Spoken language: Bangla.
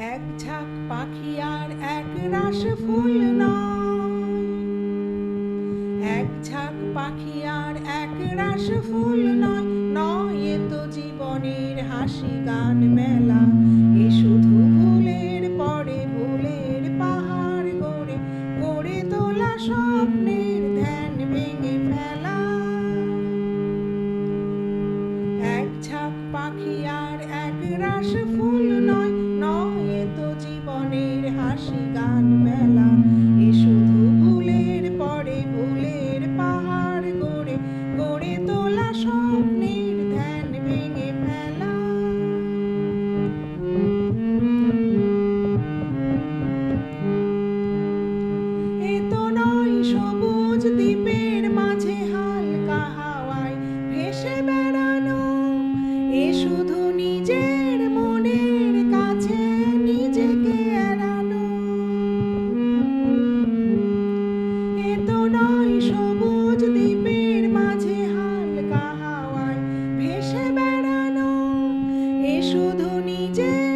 এক ঝাঁক পাখি আর এক রাশ ফুল নয়, এক ঝাঁক পাখি আর এক রাশ ফুল নয়, নয় এ তো জীবনের হাসি গান মেলা। এ শুধু ভুলের পরে ভুলের পাহাড় গড়ে গড়ে তোলা স্বপ্নের ধ্যান ভেঙে ফেলা। এক ঝাঁক পাখি আর এক রাশ ফুল নয়, নয় এ তো জীবনের হাসি গান মেলা। এ শুধু ভুলের পরে ভুলের পাহাড় গড়ে গড়ে তোলা স্বপ্নের ধ্যান ভেঙে ফেলা। এ তো নয় সবুজ দ্বীপের মাঝে হালকা হাওয়ায় ভেসে বেড়ানো, এ শুধু নিজের মনের কাছে নিজেকে এড়ানো। এ তো নয় সবুজ দ্বীপের মাঝে হালকা হাওয়ায় ভেসে বেড়ানো, এ শুধু নিজের